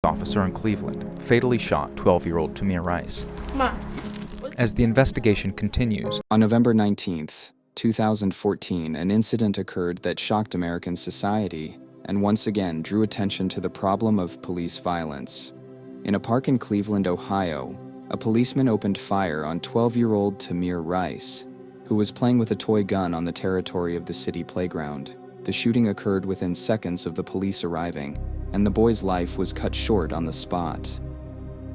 officer in Cleveland fatally shot 12-year-old Tamir Rice. As the investigation continues, on November 19th, 2014, an incident occurred that shocked American society and once again drew attention to the problem of police violence. In a park in Cleveland, Ohio, a policeman opened fire on 12-year-old Tamir Rice, who was playing with a toy gun on the territory of the city playground. The shooting occurred within seconds of the police arriving, and the boy's life was cut short on the spot.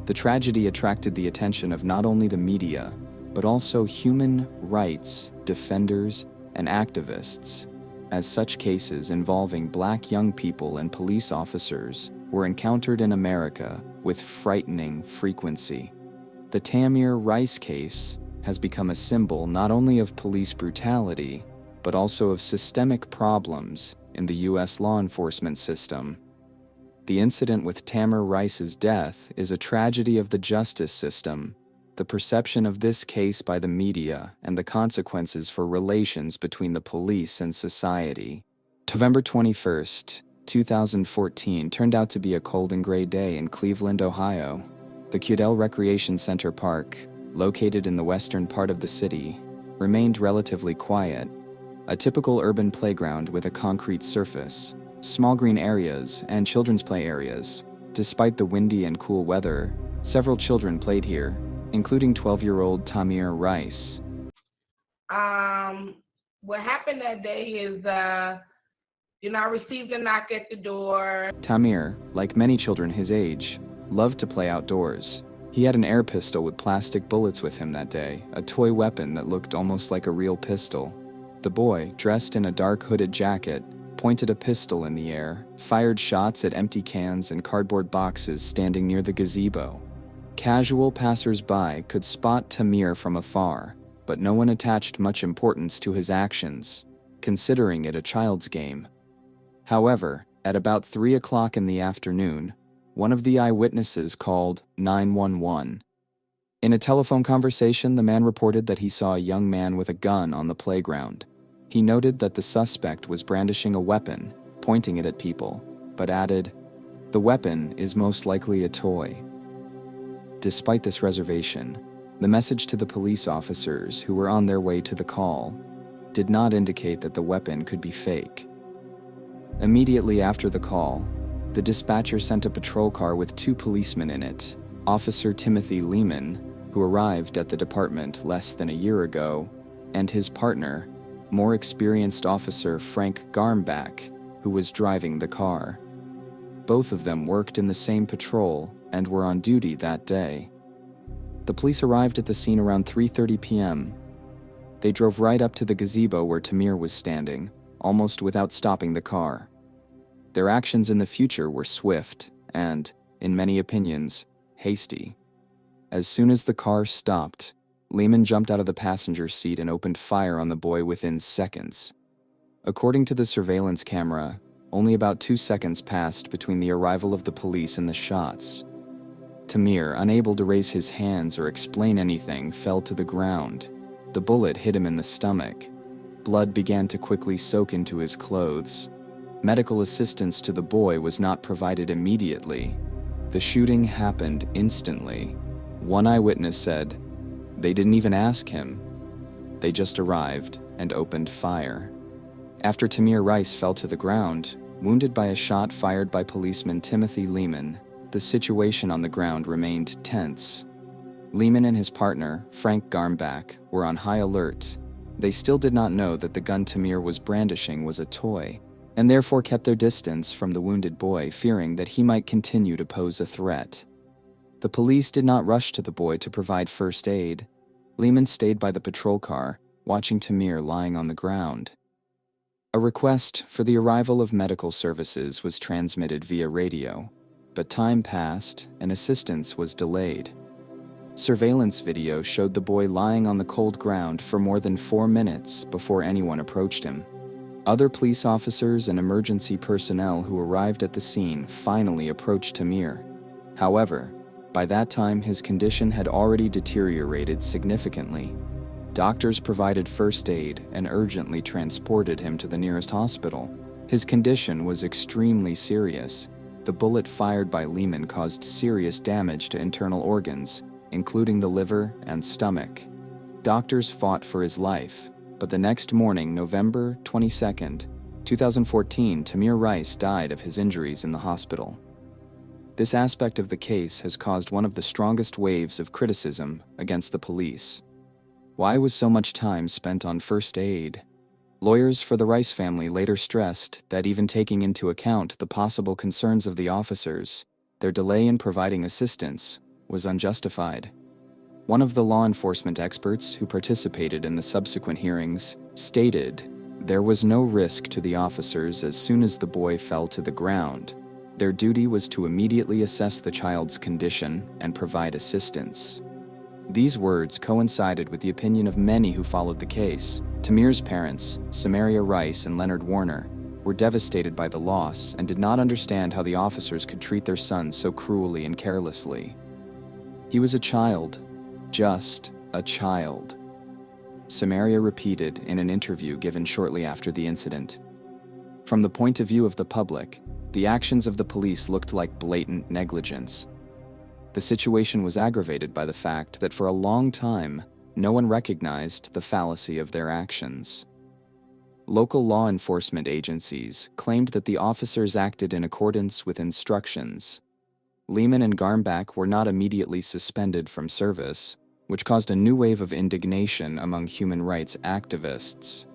The tragedy attracted the attention of not only the media, but also human rights defenders and activists, as such cases involving Black young people and police officers were encountered in America with frightening frequency. The Tamir Rice case has become a symbol not only of police brutality, but also of systemic problems in the U.S. law enforcement system. The incident with Tamir Rice's death is a tragedy of the justice system, the perception of this case by the media, and the consequences for relations between the police and society. November 21st, 2014 turned out to be a cold and gray day in Cleveland, Ohio. The Cudell Recreation Center Park, located in the western part of the city, remained relatively quiet. A typical urban playground with a concrete surface, small green areas, and children's play areas. Despite the windy and cool weather, several children played here, including 12-year-old Tamir Rice. What happened that day is, I received a knock at the door. Tamir, like many children his age, loved to play outdoors. He had an air pistol with plastic bullets with him that day, a toy weapon that looked almost like a real pistol. The boy, dressed in a dark hooded jacket, pointed a pistol in the air, fired shots at empty cans and cardboard boxes standing near the gazebo. Casual passers-by could spot Tamir from afar, but no one attached much importance to his actions, considering it a child's game. However, at about 3 o'clock in the afternoon, one of the eyewitnesses called 911. In a telephone conversation, the man reported that he saw a young man with a gun on the playground. He noted that the suspect was brandishing a weapon, pointing it at people, but added, "The weapon is most likely a toy." Despite this reservation, the message to the police officers who were on their way to the call did not indicate that the weapon could be fake. Immediately after the call, the dispatcher sent a patrol car with 2 policemen in it, Officer Timothy Lehman, who arrived at the department less than a year ago, and his partner, more experienced Officer Frank Garmbach, who was driving the car. Both of them worked in the same patrol and were on duty that day. The police arrived at the scene around 3:30 p.m. They drove right up to the gazebo where Tamir was standing, almost without stopping the car. Their actions in the future were swift and, in many opinions, hasty. As soon as the car stopped, Lehman jumped out of the passenger seat and opened fire on the boy within seconds. According to the surveillance camera, only about 2 seconds passed between the arrival of the police and the shots. Tamir, unable to raise his hands or explain anything, fell to the ground. The bullet hit him in the stomach. Blood began to quickly soak into his clothes. Medical assistance to the boy was not provided immediately. The shooting happened instantly. One eyewitness said, "They didn't even ask him. They just arrived and opened fire." After Tamir Rice fell to the ground, wounded by a shot fired by policeman Timothy Lehman, the situation on the ground remained tense. Lehman and his partner, Frank Garmbach, were on high alert. They still did not know that the gun Tamir was brandishing was a toy, and therefore kept their distance from the wounded boy, fearing that he might continue to pose a threat. The police did not rush to the boy to provide first aid. Lehman stayed by the patrol car, watching Tamir lying on the ground. A request for the arrival of medical services was transmitted via radio, but time passed and assistance was delayed. Surveillance video showed the boy lying on the cold ground for more than 4 minutes before anyone approached him. Other police officers and emergency personnel who arrived at the scene finally approached Tamir. However, by that time his condition had already deteriorated significantly. Doctors provided first aid and urgently transported him to the nearest hospital. His condition was extremely serious. the bullet fired by Lehman caused serious damage to internal organs, including the liver and stomach. Doctors fought for his life, but the next morning, November 22, 2014, Tamir Rice died of his injuries in the hospital. This aspect of the case has caused one of the strongest waves of criticism against the police. Why was so much time spent on first aid? Lawyers for the Rice family later stressed that even taking into account the possible concerns of the officers, their delay in providing assistance was unjustified. One of the law enforcement experts who participated in the subsequent hearings stated there was no risk to the officers as soon as the boy fell to the ground. Their duty was to immediately assess the child's condition and provide assistance. These words coincided with the opinion of many who followed the case. Tamir's parents, Tamir Rice and Leonard Warner, were devastated by the loss and did not understand how the officers could treat their son so cruelly and carelessly. He was a child, just a child, Tamir repeated in an interview given shortly after the incident. From the point of view of the public, the actions of the police looked like blatant negligence. The situation was aggravated by the fact that for a long time, no one recognized the fallacy of their actions. Local law enforcement agencies claimed that the officers acted in accordance with instructions. Lehman and Garmbach were not immediately suspended from service, which caused a new wave of indignation among human rights activists.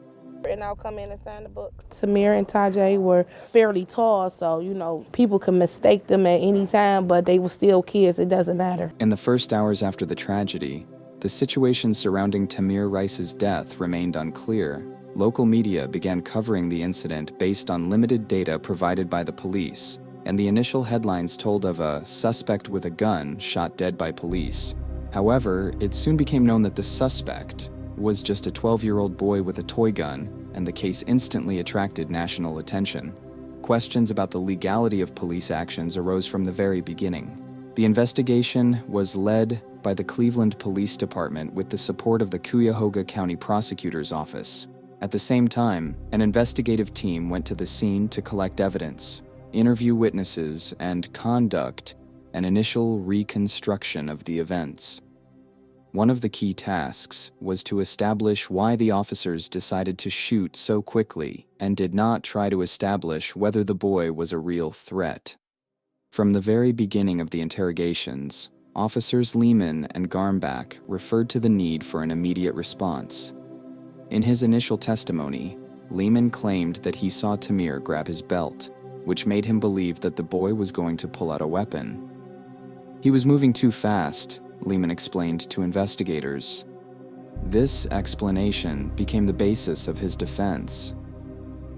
And I'll come in and sign the book. Tamir and Tajay were fairly tall, so, people can mistake them at any time, but they were still kids. It doesn't matter. In the first hours after the tragedy, the situation surrounding Tamir Rice's death remained unclear. Local media began covering the incident based on limited data provided by the police, and the initial headlines told of a suspect with a gun shot dead by police. However, it soon became known that the suspect was just a 12-year-old boy with a toy gun, and the case instantly attracted national attention. Questions about the legality of police actions arose from the very beginning. The investigation was led by the Cleveland Police Department with the support of the Cuyahoga County Prosecutor's Office. At the same time, an investigative team went to the scene to collect evidence, interview witnesses, and conduct an initial reconstruction of the events. One of the key tasks was to establish why the officers decided to shoot so quickly and did not try to establish whether the boy was a real threat. From the very beginning of the interrogations, Officers Lehman and Garmbach referred to the need for an immediate response. In his initial testimony, Lehman claimed that he saw Tamir grab his belt, which made him believe that the boy was going to pull out a weapon. He was moving too fast, Lehman explained to investigators. This explanation became the basis of his defense.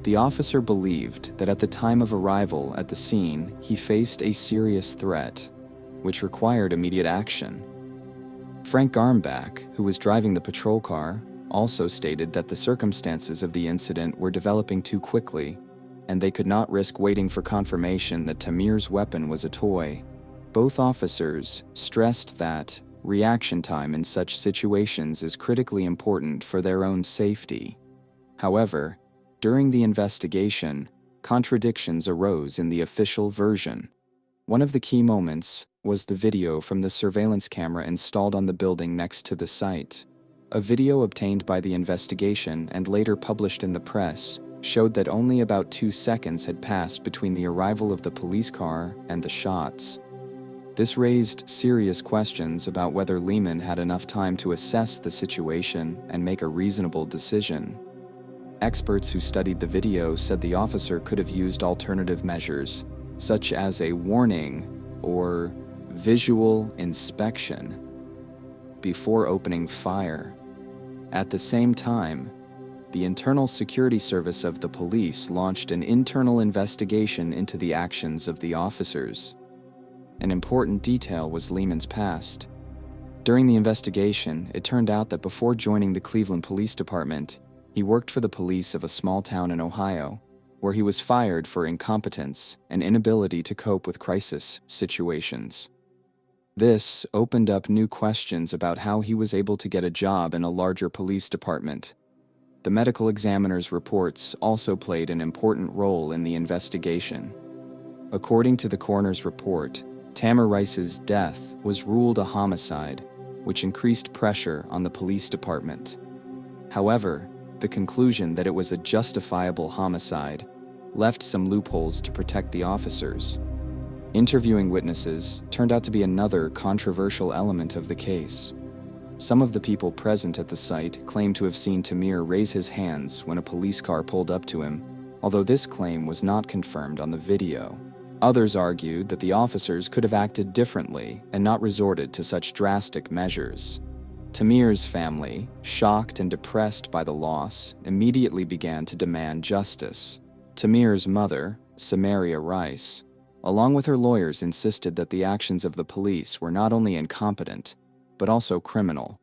The officer believed that at the time of arrival at the scene, he faced a serious threat, which required immediate action. Frank Garmbach, who was driving the patrol car, also stated that the circumstances of the incident were developing too quickly, and they could not risk waiting for confirmation that Tamir's weapon was a toy. Both officers stressed that reaction time in such situations is critically important for their own safety. However, during the investigation, contradictions arose in the official version. One of the key moments was the video from the surveillance camera installed on the building next to the site. A video obtained by the investigation and later published in the press showed that only about 2 seconds had passed between the arrival of the police car and the shots. This raised serious questions about whether Lehman had enough time to assess the situation and make a reasonable decision. Experts who studied the video said the officer could have used alternative measures, such as a warning or visual inspection, before opening fire. At the same time, the Internal Security Service of the police launched an internal investigation into the actions of the officers. An important detail was Lehman's past. During the investigation, it turned out that before joining the Cleveland Police Department, he worked for the police of a small town in Ohio, where he was fired for incompetence and inability to cope with crisis situations. This opened up new questions about how he was able to get a job in a larger police department. The medical examiner's reports also played an important role in the investigation. According to the coroner's report, Tamir Rice's death was ruled a homicide, which increased pressure on the police department. However, the conclusion that it was a justifiable homicide left some loopholes to protect the officers. Interviewing witnesses turned out to be another controversial element of the case. Some of the people present at the site claimed to have seen Tamir raise his hands when a police car pulled up to him, although this claim was not confirmed on the video. Others argued that the officers could have acted differently and not resorted to such drastic measures. Tamir's family, shocked and depressed by the loss, immediately began to demand justice. Tamir's mother, Tamir Rice, along with her lawyers, insisted that the actions of the police were not only incompetent, but also criminal.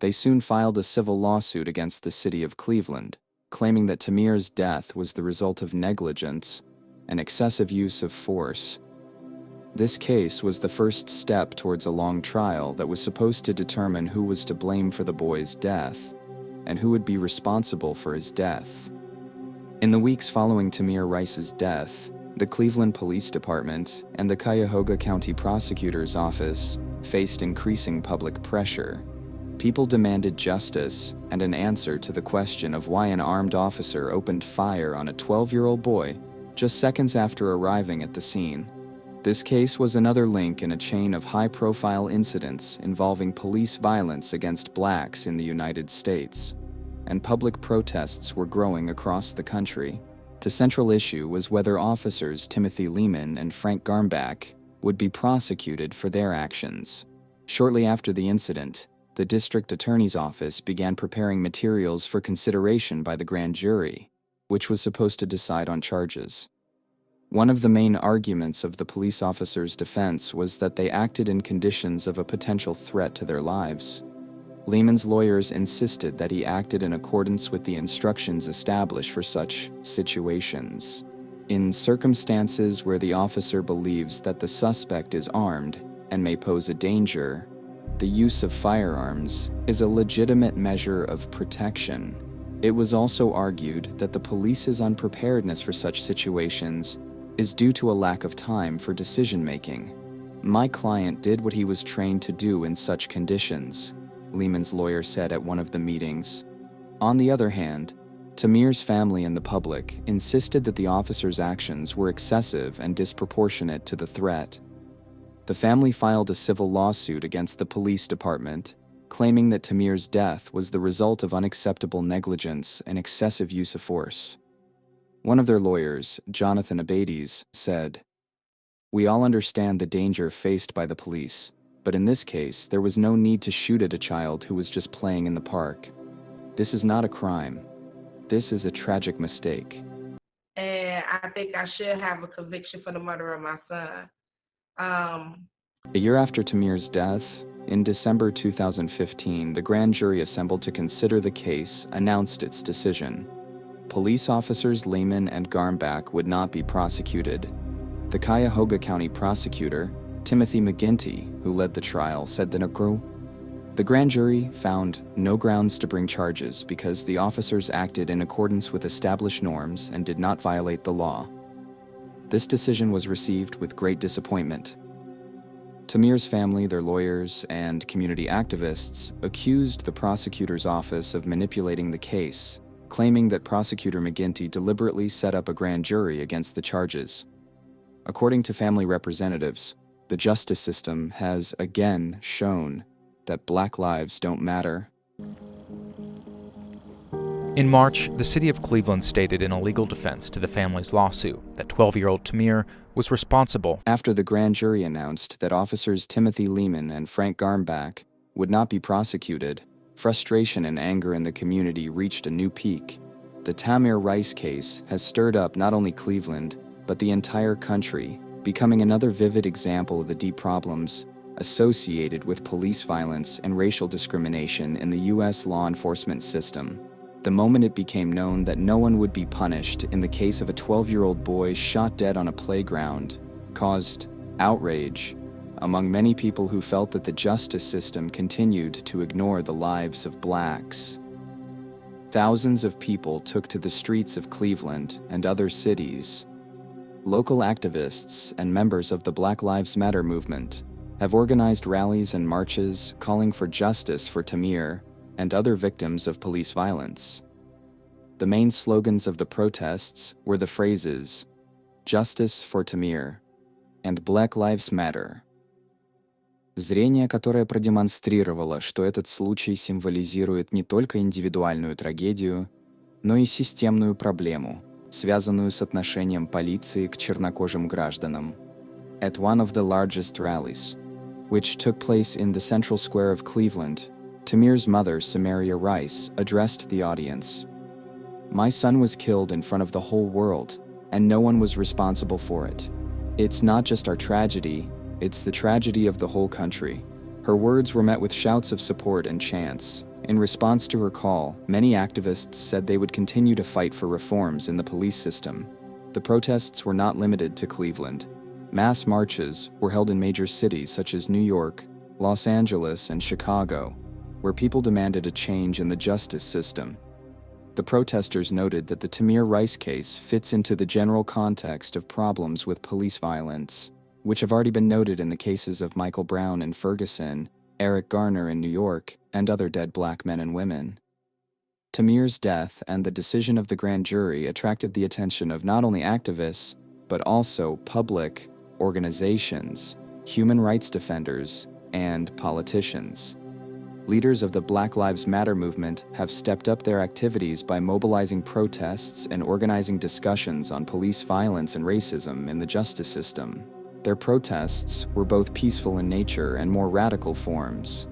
They soon filed a civil lawsuit against the city of Cleveland, claiming that Tamir's death was the result of negligence and excessive use of force. This case was the first step towards a long trial that was supposed to determine who was to blame for the boy's death and who would be responsible for his death. In the weeks following Tamir Rice's death, the Cleveland Police Department and the Cuyahoga County Prosecutor's Office faced increasing public pressure. People demanded justice and an answer to the question of why an armed officer opened fire on a 12-year-old boy just seconds after arriving at the scene. This case was another link in a chain of high-profile incidents involving police violence against blacks in the United States, and public protests were growing across the country. The central issue was whether officers Timothy Lehman and Frank Garmbach would be prosecuted for their actions. Shortly after the incident, the district attorney's office began preparing materials for consideration by the grand jury, which was supposed to decide on charges. One of the main arguments of the police officers' defense was that they acted in conditions of a potential threat to their lives. Lehman's lawyers insisted that he acted in accordance with the instructions established for such situations. In circumstances where the officer believes that the suspect is armed and may pose a danger, the use of firearms is a legitimate measure of protection. It was also argued that the police's unpreparedness for such situations is due to a lack of time for decision-making. My client did what he was trained to do in such conditions, Lehman's lawyer said at one of the meetings. On the other hand, Tamir's family and the public insisted that the officer's actions were excessive and disproportionate to the threat. The family filed a civil lawsuit against the police department, claiming that Tamir's death was the result of unacceptable negligence and excessive use of force. One of their lawyers, Jonathan Abates, said, "We all understand the danger faced by the police, but in this case, there was no need to shoot at a child who was just playing in the park. This is not a crime. This is a tragic mistake." And I think I should have a conviction for the murder of my son. A year after Tamir's death, in December 2015, the grand jury assembled to consider the case announced its decision. Police officers Lehman and Garmbach would not be prosecuted. The Cuyahoga County prosecutor, Timothy McGinty, who led the trial, said that the grand jury found no grounds to bring charges because the officers acted in accordance with established norms and did not violate the law. This decision was received with great disappointment. Tamir's family, their lawyers, and community activists accused the prosecutor's office of manipulating the case, claiming that Prosecutor McGinty deliberately set up a grand jury against the charges. According to family representatives, the justice system has again shown that black lives don't matter. In March, the city of Cleveland stated in a legal defense to the family's lawsuit that 12-year-old Tamir was responsible. After the grand jury announced that officers Timothy Lehman and Frank Garmbach would not be prosecuted, frustration and anger in the community reached a new peak. The Tamir Rice case has stirred up not only Cleveland, but the entire country, becoming another vivid example of the deep problems associated with police violence and racial discrimination in the U.S. law enforcement system. The moment it became known that no one would be punished in the case of a 12-year-old boy shot dead on a playground caused outrage among many people who felt that the justice system continued to ignore the lives of blacks. Thousands of people took to the streets of Cleveland and other cities. Local activists and members of the Black Lives Matter movement have organized rallies and marches calling for justice for Tamir and other victims of police violence. The main slogans of the protests were the phrases, "Justice for Tamir" and "Black Lives Matter". Зрение, которое продемонстрировало, что этот случай символизирует не только индивидуальную трагедию, но и системную проблему, связанную с отношением полиции к чернокожим гражданам. At one of the largest rallies, which took place in the central square of Cleveland, Tamir's mother, Tamir Rice, addressed the audience. "My son was killed in front of the whole world, and no one was responsible for it. It's not just our tragedy, it's the tragedy of the whole country." Her words were met with shouts of support and chants. In response to her call, many activists said they would continue to fight for reforms in the police system. The protests were not limited to Cleveland. Mass marches were held in major cities such as New York, Los Angeles, and Chicago, where people demanded a change in the justice system. The protesters noted that the Tamir Rice case fits into the general context of problems with police violence, which have already been noted in the cases of Michael Brown in Ferguson, Eric Garner in New York, and other dead black men and women. Tamir's death and the decision of the grand jury attracted the attention of not only activists, but also public organizations, human rights defenders, and politicians. Leaders of the Black Lives Matter movement have stepped up their activities by mobilizing protests and organizing discussions on police violence and racism in the justice system. Their protests were both peaceful in nature and more radical forms.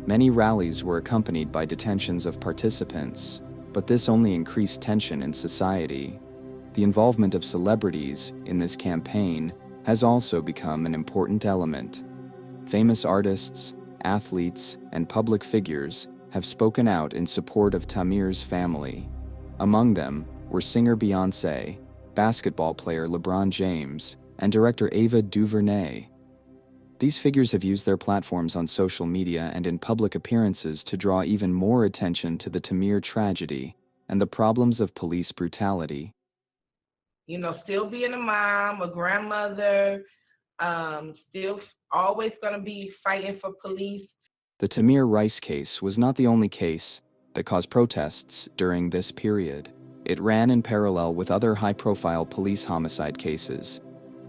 Many rallies were accompanied by detentions of participants, but this only increased tension in society. The involvement of celebrities in this campaign has also become an important element. Famous artists, athletes, and public figures have spoken out in support of Tamir's family. Among them were singer Beyoncé, basketball player LeBron James, and director Ava DuVernay. These figures have used their platforms on social media and in public appearances to draw even more attention to the Tamir tragedy and the problems of police brutality. You know, still being a mom, a grandmother, still always going to be fighting for police. The Tamir Rice case was not the only case that caused protests during this period. It ran in parallel with other high-profile police homicide cases,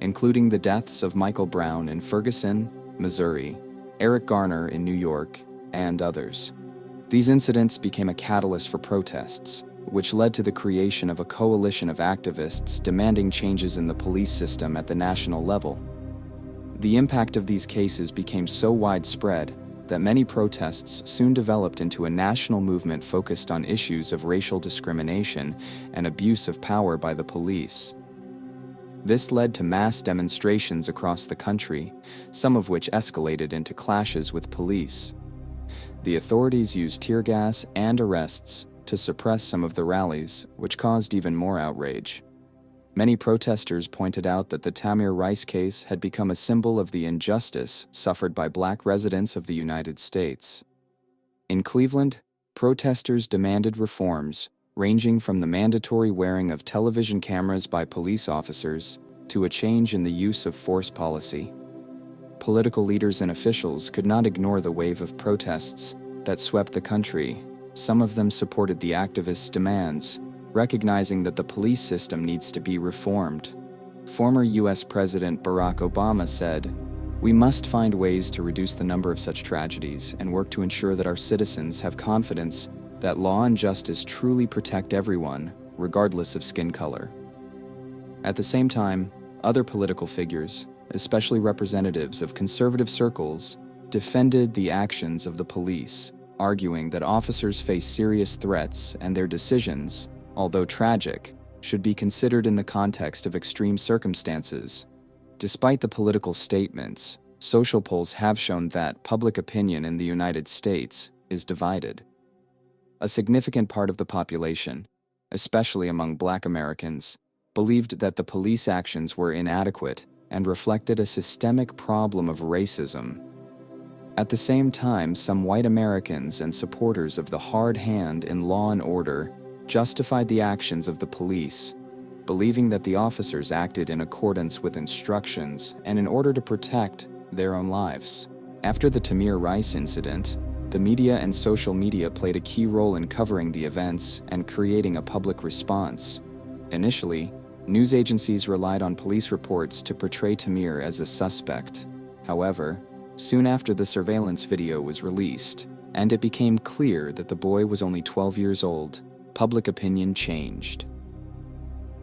including the deaths of Michael Brown in Ferguson, Missouri, Eric Garner in New York, and others. These incidents became a catalyst for protests, which led to the creation of a coalition of activists demanding changes in the police system at the national level. The impact of these cases became so widespread that many protests soon developed into a national movement focused on issues of racial discrimination and abuse of power by the police. This led to mass demonstrations across the country, some of which escalated into clashes with police. The authorities used tear gas and arrests to suppress some of the rallies, which caused even more outrage. Many protesters pointed out that the Tamir Rice case had become a symbol of the injustice suffered by black residents of the United States. In Cleveland, protesters demanded reforms, ranging from the mandatory wearing of television cameras by police officers to a change in the use of force policy. Political leaders and officials could not ignore the wave of protests that swept the country. Some of them supported the activists' demands, recognizing that the police system needs to be reformed. Former U.S. President Barack Obama said, "We must find ways to reduce the number of such tragedies and work to ensure that our citizens have confidence that law and justice truly protect everyone, regardless of skin color." At the same time, other political figures, especially representatives of conservative circles, defended the actions of the police, arguing that officers face serious threats and their decisions, although tragic, should be considered in the context of extreme circumstances. Despite the political statements, social polls have shown that public opinion in the United States is divided. A significant part of the population, especially among Black Americans, believed that the police actions were inadequate and reflected a systemic problem of racism. At the same time, some white Americans and supporters of the hard hand in law and order justified the actions of the police, believing that the officers acted in accordance with instructions and in order to protect their own lives. After the Tamir Rice incident, the media and social media played a key role in covering the events and creating a public response. Initially, news agencies relied on police reports to portray Tamir as a suspect. However, soon after the surveillance video was released, and it became clear that the boy was only 12 years old, public opinion changed.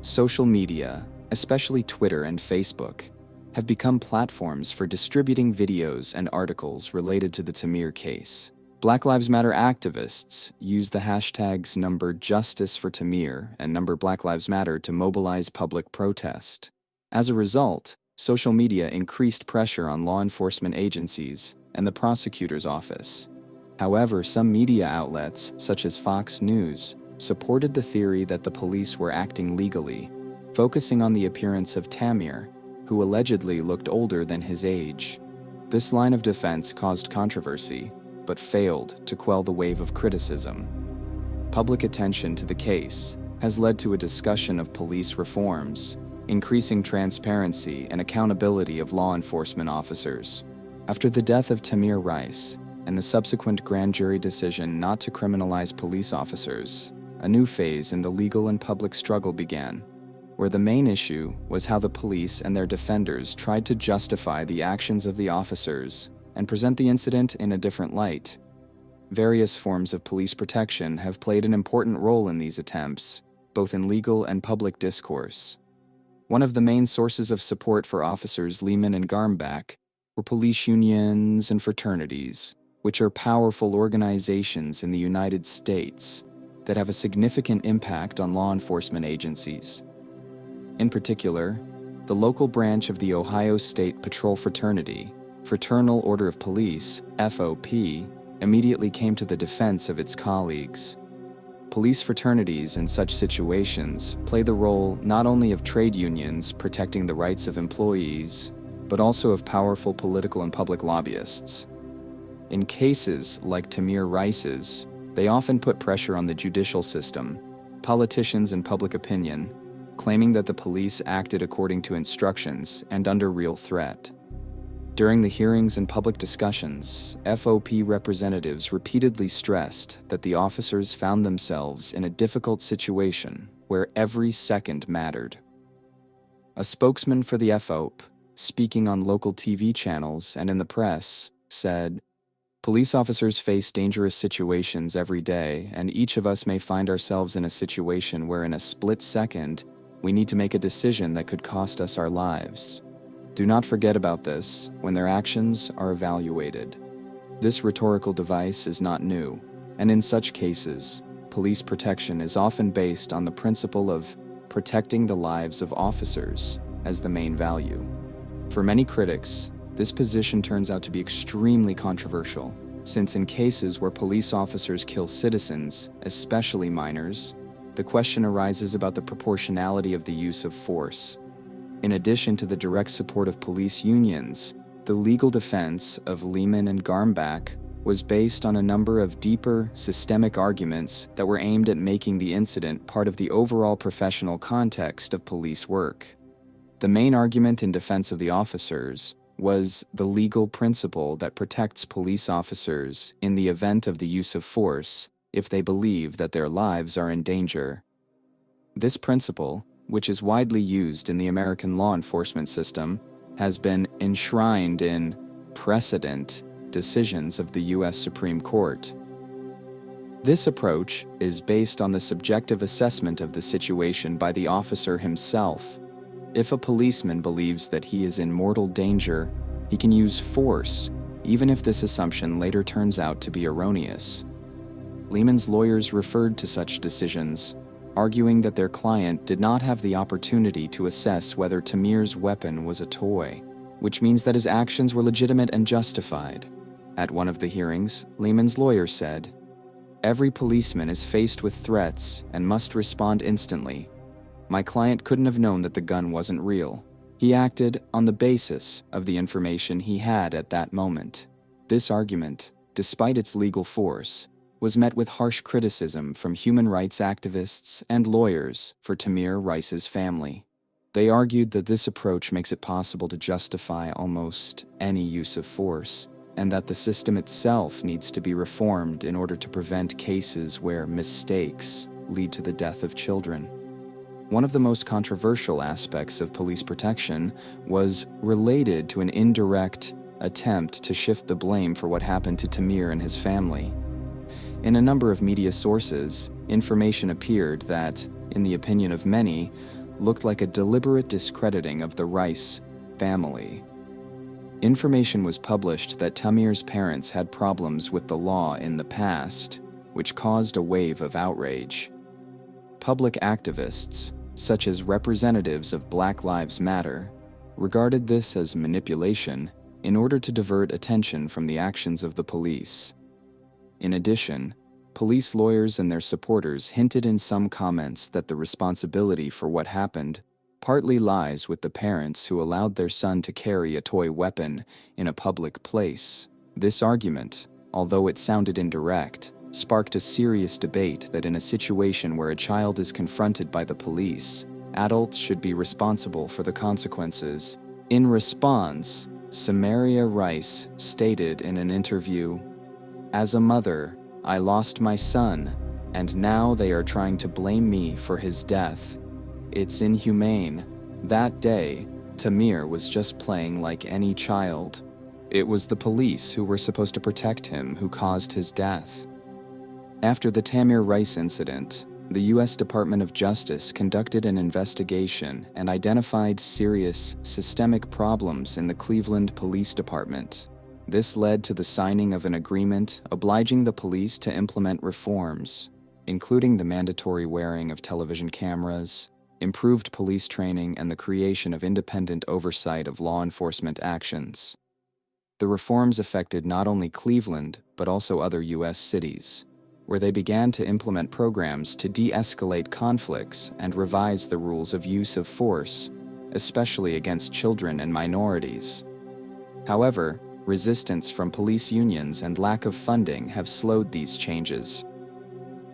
Social media, especially Twitter and Facebook, have become platforms for distributing videos and articles related to the Tamir case. Black Lives Matter activists use the hashtags #JusticeForTamir and #Black Lives Matter to mobilize public protest. As a result, social media increased pressure on law enforcement agencies and the prosecutor's office. However, some media outlets, such as Fox News, supported the theory that the police were acting legally, focusing on the appearance of Tamir, who allegedly looked older than his age. This line of defense caused controversy, but failed to quell the wave of criticism. Public attention to the case has led to a discussion of police reforms, increasing transparency and accountability of law enforcement officers. After the death of Tamir Rice and the subsequent grand jury decision not to criminalize police officers, a new phase in the legal and public struggle began, where the main issue was how the police and their defenders tried to justify the actions of the officers and present the incident in a different light. Various forms of police protection have played an important role in these attempts, both in legal and public discourse. One of the main sources of support for officers Lehman and Garmbach were police unions and fraternities, which are powerful organizations in the United States that have a significant impact on law enforcement agencies. In particular, the local branch of the Ohio State Patrol Fraternity, Fraternal Order of Police, FOP, immediately came to the defense of its colleagues. Police fraternities in such situations play the role not only of trade unions protecting the rights of employees, but also of powerful political and public lobbyists. In cases like Tamir Rice's, they often put pressure on the judicial system, politicians and public opinion, claiming that the police acted according to instructions and under real threat. During the hearings and public discussions, FOP representatives repeatedly stressed that the officers found themselves in a difficult situation where every second mattered. A spokesman for the FOP, speaking on local TV channels and in the press, said, "Police officers face dangerous situations every day, and each of us may find ourselves in a situation where in a split second, we need to make a decision that could cost us our lives. Do not forget about this when their actions are evaluated." This rhetorical device is not new, and in such cases, police protection is often based on the principle of protecting the lives of officers as the main value. For many critics, this position turns out to be extremely controversial, since in cases where police officers kill citizens, especially minors, the question arises about the proportionality of the use of force. In addition to the direct support of police unions, the legal defense of Lehman and Garmbach was based on a number of deeper, systemic arguments that were aimed at making the incident part of the overall professional context of police work. The main argument in defense of the officers was the legal principle that protects police officers in the event of the use of force if they believe that their lives are in danger. This principle, which is widely used in the American law enforcement system, has been enshrined in precedent decisions of the U.S. Supreme Court. This approach is based on the subjective assessment of the situation by the officer himself. If a policeman believes that he is in mortal danger, he can use force, even if this assumption later turns out to be erroneous. Lehman's lawyers referred to such decisions, arguing that their client did not have the opportunity to assess whether Tamir's weapon was a toy, which means that his actions were legitimate and justified. At one of the hearings, Lehman's lawyer said, "Every policeman is faced with threats and must respond instantly. My client couldn't have known that the gun wasn't real. He acted on the basis of the information he had at that moment." This argument, despite its legal force, was met with harsh criticism from human rights activists and lawyers for Tamir Rice's family. They argued that this approach makes it possible to justify almost any use of force, and that the system itself needs to be reformed in order to prevent cases where mistakes lead to the death of children. One of the most controversial aspects of police protection was related to an indirect attempt to shift the blame for what happened to Tamir and his family. In a number of media sources, information appeared that, in the opinion of many, looked like a deliberate discrediting of the Rice family. Information was published that Tamir's parents had problems with the law in the past, which caused a wave of outrage. Public activists, such as representatives of Black Lives Matter, regarded this as manipulation in order to divert attention from the actions of the police. In addition, police lawyers and their supporters hinted in some comments that the responsibility for what happened partly lies with the parents who allowed their son to carry a toy weapon in a public place. This argument, although it sounded indirect, sparked a serious debate that in a situation where a child is confronted by the police, adults should be responsible for the consequences. In response, Tamir Rice stated in an interview, "As a mother, I lost my son, and now they are trying to blame me for his death. It's inhumane. That day, Tamir was just playing like any child. It was the police who were supposed to protect him who caused his death." After the Tamir Rice incident, the U.S. Department of Justice conducted an investigation and identified serious, systemic problems in the Cleveland Police Department. This led to the signing of an agreement obliging the police to implement reforms, including the mandatory wearing of television cameras, improved police training, and the creation of independent oversight of law enforcement actions. The reforms affected not only Cleveland, but also other U.S. cities, where they began to implement programs to de-escalate conflicts and revise the rules of use of force, especially against children and minorities. However, resistance from police unions and lack of funding have slowed these changes.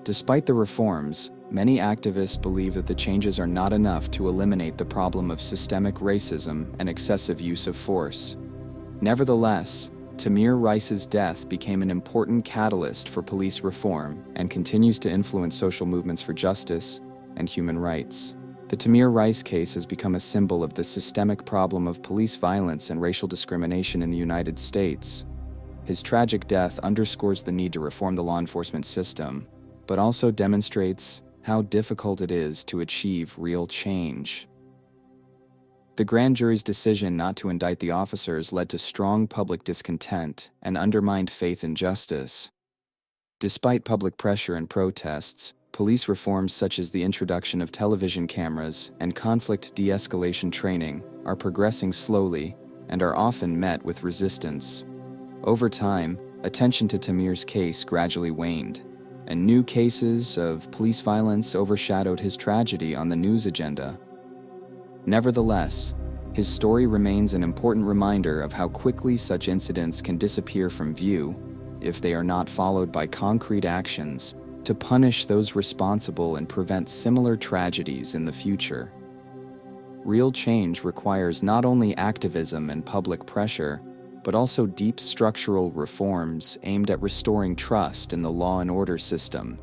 Despite the reforms, many activists believe that the changes are not enough to eliminate the problem of systemic racism and excessive use of force. Nevertheless, Tamir Rice's death became an important catalyst for police reform and continues to influence social movements for justice and human rights. The Tamir Rice case has become a symbol of the systemic problem of police violence and racial discrimination in the United States. His tragic death underscores the need to reform the law enforcement system, but also demonstrates how difficult it is to achieve real change. The grand jury's decision not to indict the officers led to strong public discontent and undermined faith in justice. Despite public pressure and protests, police reforms such as the introduction of television cameras and conflict de-escalation training are progressing slowly and are often met with resistance. Over time, attention to Tamir's case gradually waned, and new cases of police violence overshadowed his tragedy on the news agenda. Nevertheless, his story remains an important reminder of how quickly such incidents can disappear from view if they are not followed by concrete actions to punish those responsible and prevent similar tragedies in the future. Real change requires not only activism and public pressure, but also deep structural reforms aimed at restoring trust in the law and order system